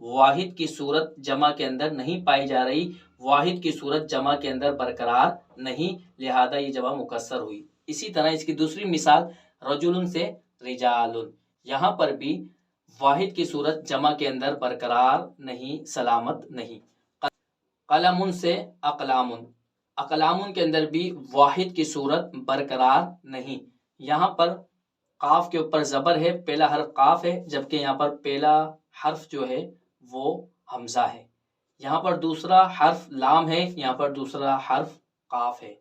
واحد کی صورت جمع کے اندر نہیں پائی جا رہی، واحد کی صورت جمع کے اندر برقرار نہیں، لہذا یہ جمع مکسر ہوئی۔ اسی طرح اس کی دوسری مثال رجل سے رجال، یہاں پر بھی واحد کی صورت جمع کے اندر برقرار نہیں، سلامت نہیں۔ قلم سے اقلام، اقلام کے اندر بھی واحد کی صورت برقرار نہیں، یہاں پر قاف کے اوپر زبر ہے، پہلا حرف قاف ہے، جبکہ یہاں پر پہلا حرف جو ہے وہ حمزہ ہے، یہاں پر دوسرا حرف لام ہے، یہاں پر دوسرا حرف قاف ہے،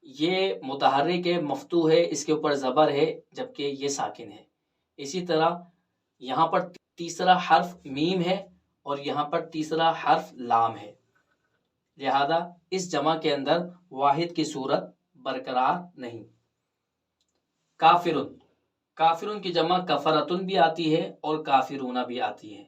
یہ متحرک ہے، مفتوح ہے، اس کے اوپر زبر ہے، جبکہ یہ ساکن ہے۔ اسی طرح یہاں پر تیسرا حرف میم ہے اور یہاں پر تیسرا حرف لام ہے، لہذا اس جمع کے اندر واحد کی صورت برقرار نہیں۔ کافرون، کافرون کی جمع کفرتن بھی آتی ہے اور کافرون بھی آتی ہے۔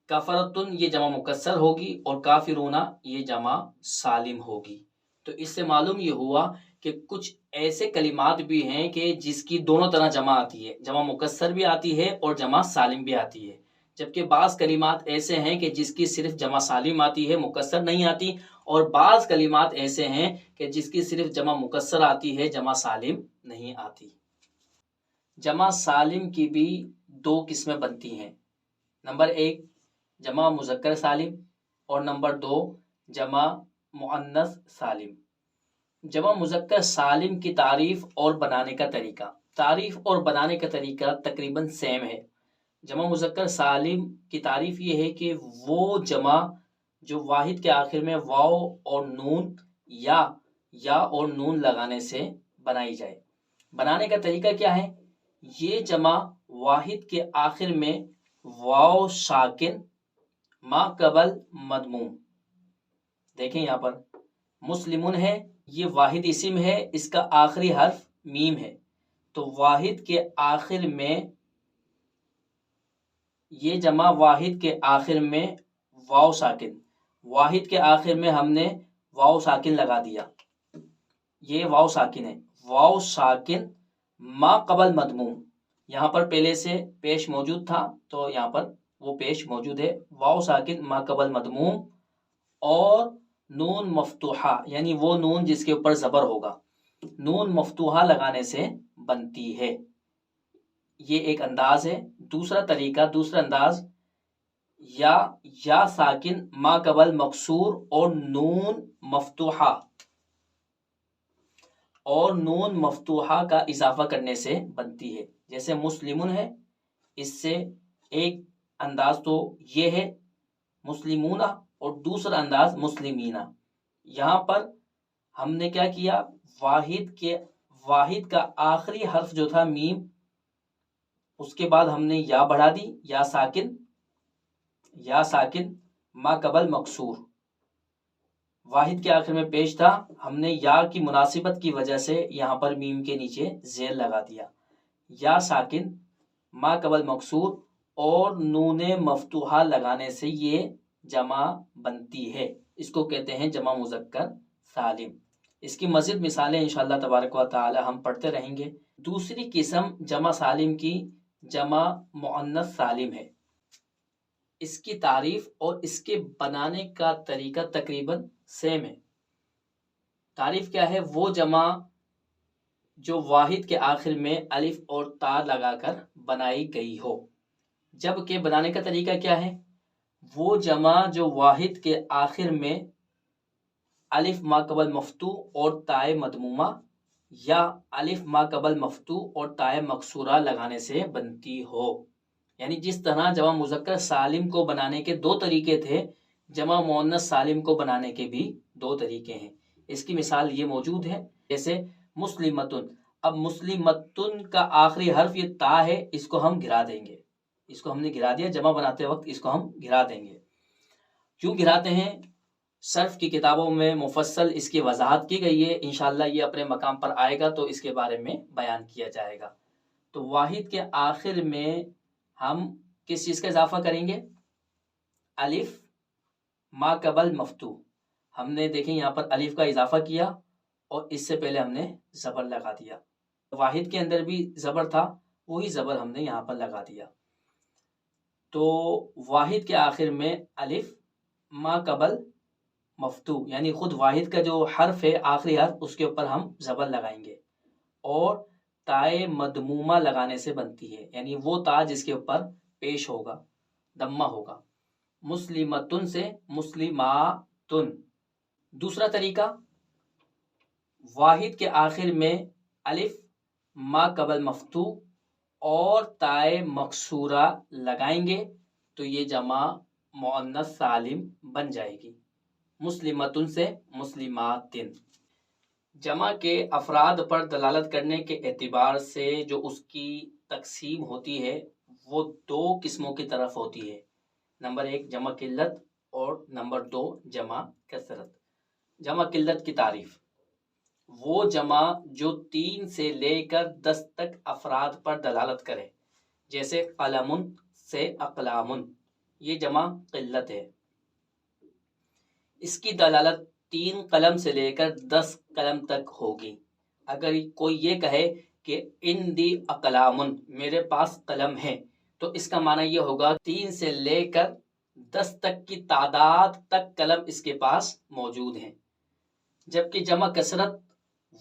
کفرتن یہ جمع مکسر ہوگی اور کافرون یہ جمع سالم ہوگی۔ تو اس سے معلوم یہ ہوا کہ کچھ ایسے کلمات بھی ہیں کہ جس کی دونوں طرح جمع آتی ہے، جمع مکسر بھی آتی ہے اور جمع سالم بھی آتی ہے، جبکہ بعض کلمات ایسے ہیں کہ جس کی صرف جمع سالم آتی ہے، مکسر نہیں آتی، اور بعض کلمات ایسے ہیں کہ جس کی صرف جمع مکسر آتی ہے، جمع سالم نہیں آتی۔ جمع سالم کی بھی دو قسمیں بنتی ہیں، نمبر ایک جمع مذکر سالم اور نمبر دو جمع مؤنث سالم۔ جمع مذکر سالم کی تعریف اور بنانے کا طریقہ، تعریف اور بنانے کا طریقہ تقریباً سیم ہے۔ جمع مذکر سالم کی تعریف یہ ہے کہ وہ جمع جو واحد کے آخر میں واو اور نون یا اور نون لگانے سے بنائی جائے۔ بنانے کا طریقہ کیا ہے؟ یہ جمع واحد کے آخر میں واو ساکن ما قبل مضموم، دیکھیں یہاں پر مسلمون ہے، یہ واحد اسم ہے، اس کا آخری حرف میم ہے، تو واحد کے آخر میں یہ جمع واحد کے آخر میں واو ساکن، واحد کے آخر میں ہم نے واو ساکن لگا دیا، یہ واو ساکن ہے، واو ساکن ما قبل مضموم، یہاں پر پہلے سے پیش موجود تھا تو یہاں پر وہ پیش موجود ہے، واو ساکن ما قبل مضموم، اور نون مفتوحہ یعنی وہ نون جس کے اوپر زبر ہوگا، نون مفتوحہ لگانے سے بنتی ہے، یہ ایک انداز ہے۔ دوسرا طریقہ، دوسرا انداز یا ساکن ما قبل مکسور اور نون مفتوحہ کا اضافہ کرنے سے بنتی ہے، جیسے مسلمون ہے، اس سے ایک انداز تو یہ ہے مسلمون اور دوسرا انداز مسلمینہ۔ یہاں پر ہم نے کیا کیا، واحد کا آخری حرف جو تھا میم، اس کے بعد ہم نے یا بڑھا دی، یا ساکن ما قبل مکسور، واحد کے آخر میں پیش تھا، ہم نے یا کی مناسبت کی وجہ سے یہاں پر میم کے نیچے زیر لگا دیا، یا ساکن ما قبل مکسور اور نون مفتوحہ لگانے سے یہ جمع بنتی ہے، اس کو کہتے ہیں جمع مذکر سالم۔ اس کی مزید مثالیں انشاءاللہ تبارک و تعالی ہم پڑھتے رہیں گے۔ دوسری قسم جمع سالم کی جمع مؤنث سالم ہے، اس کی تعریف اور اس کے بنانے کا طریقہ تقریباً سیم ہے۔ تعریف کیا ہے؟ وہ جمع جو واحد کے آخر میں الف اور تا لگا کر بنائی گئی ہو، جبکہ بنانے کا طریقہ کیا ہے؟ وہ جمع جو واحد کے آخر میں الف ما قبل مفتوح اور تائے مضمومہ یا الف ما قبل مفتوح اور تائے مکسورہ لگانے سے بنتی ہو، یعنی جس طرح جمع مذکر سالم کو بنانے کے دو طریقے تھے، جمع مؤنث سالم کو بنانے کے بھی دو طریقے ہیں۔ اس کی مثال یہ موجود ہے، جیسے مسلمتن، اب مسلمتن کا آخری حرف یہ تا ہے، اس کو ہم گرا دیں گے، اس کو ہم نے گرا دیا، جمع بناتے وقت اس کو ہم گرا دیں گے۔ کیوں گراتے ہیں؟ صرف کی کتابوں میں مفصل اس کی وضاحت کی گئی ہے، انشاءاللہ یہ اپنے مقام پر آئے گا تو اس کے بارے میں بیان کیا جائے گا۔ تو واحد کے آخر میں ہم کس چیز کا اضافہ کریں گے؟ الف ما قبل مفتوح، ہم نے دیکھیں یہاں پر الف کا اضافہ کیا اور اس سے پہلے ہم نے زبر لگا دیا، واحد کے اندر بھی زبر تھا، وہی زبر ہم نے یہاں پر لگا دیا۔ تو واحد کے آخر میں الف ما قبل مفتو، یعنی خود واحد کا جو حرف ہے آخری حرف اس کے اوپر ہم زبر لگائیں گے، اور تائے مدمومہ لگانے سے بنتی ہے، یعنی وہ تا جس کے اوپر پیش ہوگا، دمہ ہوگا۔ مسلمتن سے مسلماتن۔ دوسرا طریقہ، واحد کے آخر میں الف ما قبل مفتو اور تائے مکسورہ لگائیں گے تو یہ جمع مؤنث سالم بن جائے گی، مسلمتن سے مسلماتن۔ جمع کے افراد پر دلالت کرنے کے اعتبار سے جو اس کی تقسیم ہوتی ہے وہ دو قسموں کی طرف ہوتی ہے، نمبر 1 جمع قلت اور نمبر 2 جمع کثرت۔ جمع قلت کی تعریف، وہ جمع جو 3 سے لے کر 10 تک افراد پر دلالت کرے، جیسے قلم سے اقلام، یہ جمع قلت ہے۔ اس کی دلالت 3 قلم سے لے کر 10 قلم تک ہوگی۔ اگر کوئی یہ کہے کہ عندی اقلام، میرے پاس قلم ہے، تو اس کا معنی یہ ہوگا 3 سے لے کر 10 تک کی تعداد تک قلم اس کے پاس موجود ہیں۔ جبکہ جمع کثرت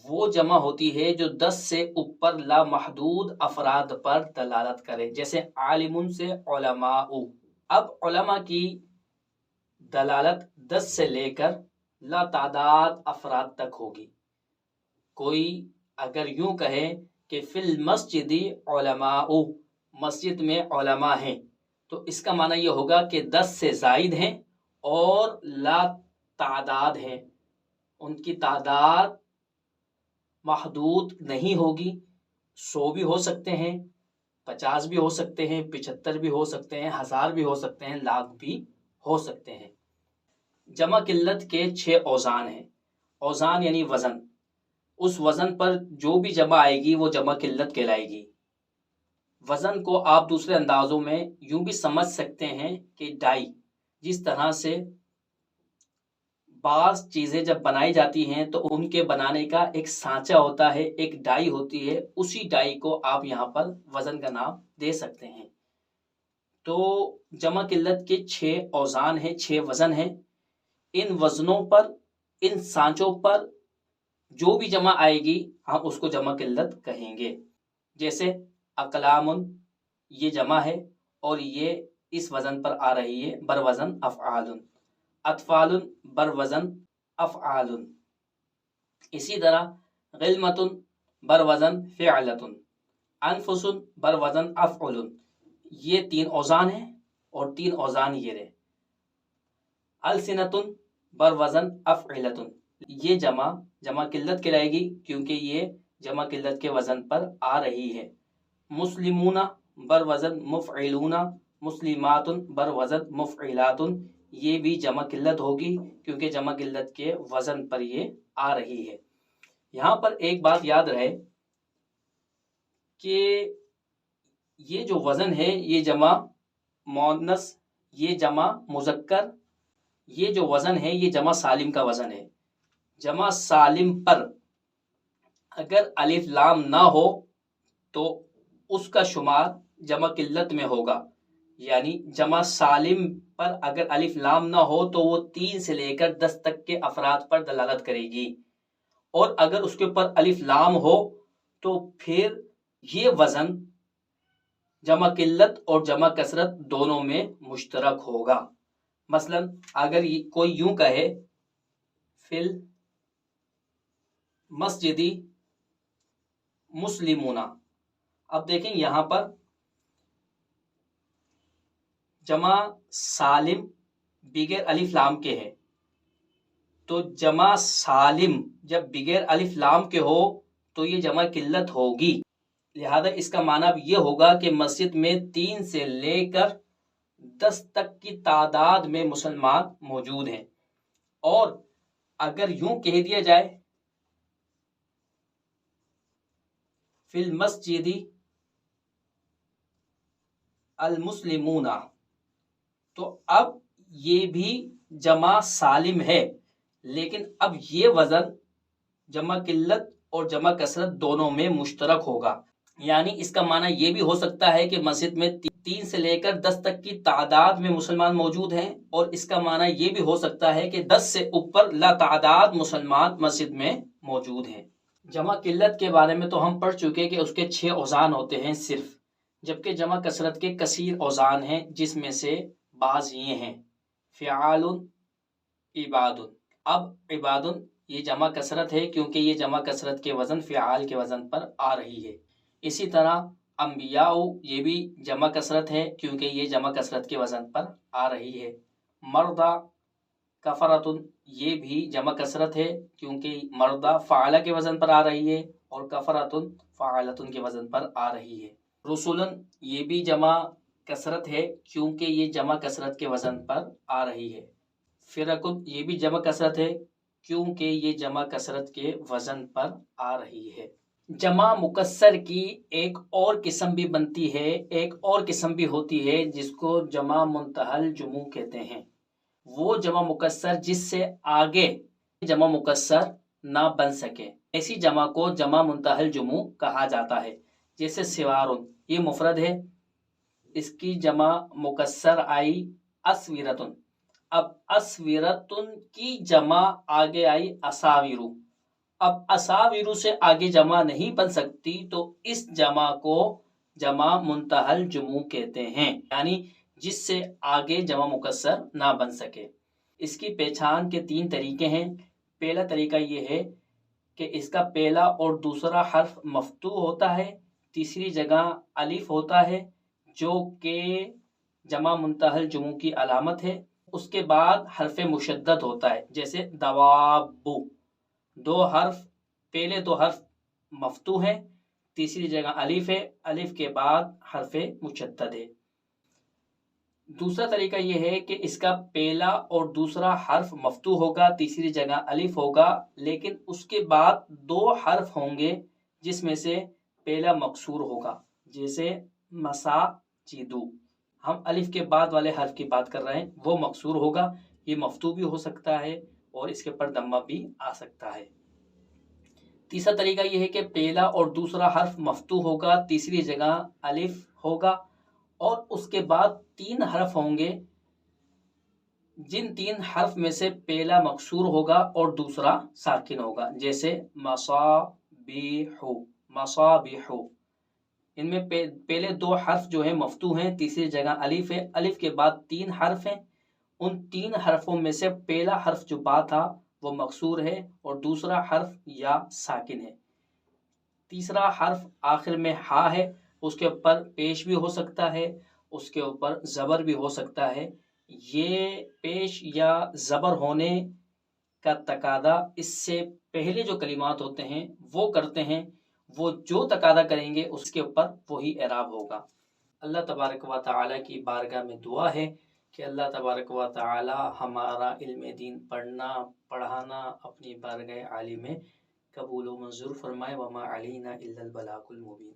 وہ جمع ہوتی ہے جو 10 سے اوپر لامحدود افراد پر دلالت کرے، جیسے عالم سے علماء۔ اب علماء کی دلالت 10 سے لے کر لا تعداد افراد تک ہوگی۔ کوئی اگر یوں کہے کہ فی المسجد علماء، مسجد میں علماء ہیں، تو اس کا معنی یہ ہوگا کہ 10 سے زائد ہیں اور لا تعداد ہیں، ان کی تعداد محدود نہیں ہوگی، 100 بھی ہو سکتے ہیں، 50 بھی ہو سکتے ہیں، 75 بھی ہو سکتے ہیں، 1000 بھی ہو سکتے ہیں، لاکھ بھی ہو سکتے ہیں۔ جمع قلت کے 6 اوزان ہیں۔ اوزان یعنی وزن، اس وزن پر جو بھی جمع آئے گی وہ جمع قلت کہلائے گی۔ وزن کو آپ دوسرے اندازوں میں یوں بھی سمجھ سکتے ہیں کہ ڈائی، جس طرح سے بعض چیزیں جب بنائی جاتی ہیں تو ان کے بنانے کا ایک سانچہ ہوتا ہے، ایک ڈائی ہوتی ہے، اسی ڈائی کو آپ یہاں پر وزن کا نام دے سکتے ہیں۔ تو جمع قلت کے 6 اوزان ہیں، 6 وزن ہیں۔ ان وزنوں پر، ان سانچوں پر جو بھی جمع آئے گی ہم اس کو جمع قلت کہیں گے۔ جیسے اقلام، یہ جمع ہے اور یہ اس وزن پر آ رہی ہے، بر وزن افعال۔ اطفال بر وزن افعال۔ اسی طرح غلمت بر وزن فعلت، انفس بر وزن افعل۔ یہ 3 اوزان ہیں اور 3 اوزان یہ رہے۔ السنۃ بر وزن افعلت، یہ جمع قلت کہلائے گی کیونکہ یہ جمع قلت کے وزن پر آ رہی ہے۔ مسلمون بر وزن مفعلون، مسلمات بر وزن مفعلات، یہ بھی جمع قلت ہوگی کیونکہ جمع قلت کے وزن پر یہ آ رہی ہے۔ یہاں پر ایک بات یاد رہے کہ یہ جو وزن ہے یہ جمع مؤنث، یہ جمع مذکر، یہ جو وزن ہے یہ جمع سالم کا وزن ہے۔ جمع سالم پر اگر الف لام نہ ہو تو اس کا شمار جمع قلت میں ہوگا، یعنی جمع سالم پر اگر الف لام نہ ہو تو وہ 3 سے لے کر 10 تک کے افراد پر دلالت کرے گی، اور اگر اس کے اوپر الف لام ہو تو پھر یہ وزن جمع قلت اور جمع کثرت دونوں میں مشترک ہوگا۔ مثلا اگر کوئی یوں کہے فل مسجدی مسلمون، اب دیکھیں یہاں پر جمع سالم بغیر الف لام کے ہے، تو جمع سالم جب بغیر الف لام کے ہو تو یہ جمع قلت ہوگی، لہذا اس کا معنی یہ ہوگا کہ مسجد میں 3 سے لے کر 10 تک کی تعداد میں مسلمان موجود ہیں۔ اور اگر یوں کہہ دیا جائے فی المسجد المسلمون، تو اب یہ بھی جمع سالم ہے، لیکن اب یہ وزن جمع قلت اور جمع کثرت دونوں میں مشترک ہوگا، یعنی اس کا معنی یہ بھی ہو سکتا ہے کہ مسجد میں 3 سے لے کر 10 تک کی تعداد میں مسلمان موجود ہیں، اور اس کا معنی یہ بھی ہو سکتا ہے کہ 10 سے اوپر لاتعداد مسلمان مسجد میں موجود ہیں۔ جمع قلت کے بارے میں تو ہم پڑھ چکے کہ اس کے 6 اوزان ہوتے ہیں صرف، جبکہ جمع کثرت کے کثیر اوزان ہیں، جس میں سے بعض یہ ہیں: فعال، عباد۔ اب عباد یہ جمع کثرت ہے کیونکہ یہ جمع کثرت کے وزن فعال کے وزن پر آ رہی ہے۔ اسی طرح انبیاء یہ بھی جمع کثرت ہے کیونکہ یہ جمع کثرت کے وزن پر آ رہی ہے۔ مردہ، کفرتن یہ بھی جمع کثرت ہے کیونکہ مردہ فعالہ کے وزن پر آ رہی ہے اور کفرتن فعالتن کے وزن پر آ رہی ہے۔ رسولن یہ بھی جمع کثرت ہے کیونکہ یہ جمع کثرت کے وزن پر آ رہی ہے۔ فرقن یہ بھی جمع کثرت ہے کیونکہ یہ جمع کثرت کے وزن پر آ رہی ہے۔ جمع مکسر کی ایک اور قسم بھی بنتی ہے، ایک اور قسم بھی ہوتی ہے جس کو جمع منتہی الجموع کہتے ہیں۔ وہ جمع مکسر جس سے آگے جمع مکسر نہ بن سکے، ایسی جمع کو جمع منتہی الجموع کہا جاتا ہے۔ جیسے سوارن یہ مفرد ہے، اس کی جمع مکسر آئی اسویرتن۔ اب اسویرتن کی جمع آگے آئی اساویرو۔ اب اساویرو سے آگے جمع نہیں بن سکتی تو اس جمع کو جمع منتہی الجموع کہتے ہیں، یعنی جس سے آگے جمع مکسر نہ بن سکے۔ اس کی پہچان کے 3 طریقے ہیں۔ پہلا طریقہ یہ ہے کہ اس کا پہلا اور دوسرا حرف مفتوح ہوتا ہے، تیسری جگہ الف ہوتا ہے جو کہ جمع منتہی الجموع کی علامت ہے، اس کے بعد حرف مشدد ہوتا ہے، جیسے دواب۔ 2 حرف، پہلے 2 حرف مفتوح ہے، تیسری جگہ الف ہے، الف کے بعد حرف مشدد ہے۔ دوسرا طریقہ یہ ہے کہ اس کا پہلا اور دوسرا حرف مفتوح ہوگا، تیسری جگہ الف ہوگا، لیکن اس کے بعد 2 حرف ہوں گے جس میں سے پہلا مکسور ہوگا، جیسے مساجدو۔ ہم الف کے بعد والے حرف کی بات کر رہے ہیں، وہ مکسور ہوگا۔ یہ مفتوح بھی ہو سکتا ہے اور اس کے اوپر ضمہ بھی آ سکتا ہے۔ تیسرا طریقہ یہ ہے کہ پہلا اور دوسرا حرف مفتوح ہوگا، تیسری جگہ الف ہوگا، اور اس کے بعد 3 حرف ہوں گے، جن 3 حرف میں سے پہلا مکسور ہوگا اور دوسرا ساکن ہوگا، جیسے مصابیح، مصابیح۔ ان میں پہلے 2 حرف جو ہیں مفتوح ہیں، تیسری جگہ الف ہے، الف کے بعد 3 حرف ہیں، ان 3 حرفوں میں سے پہلا حرف جو با تھا وہ مکسور ہے اور دوسرا حرف یا ساکن ہے۔ تیسرا حرف آخر میں ہا ہے، اس کے اوپر پیش بھی ہو سکتا ہے، اس کے اوپر زبر بھی ہو سکتا ہے۔ یہ پیش یا زبر ہونے کا تقاضا اس سے پہلے جو کلمات ہوتے ہیں وہ کرتے ہیں، وہ جو تقاضا کریں گے اس کے اوپر وہی اعراب ہوگا۔ اللہ تبارک و تعالیٰ کی بارگاہ میں دعا ہے کہ اللہ تبارک و تعالیٰ ہمارا علم دین پڑھنا پڑھانا اپنی بارگاہ عالی میں قبول و منظور فرمائے۔ وما علینا الا البلاغ المبین۔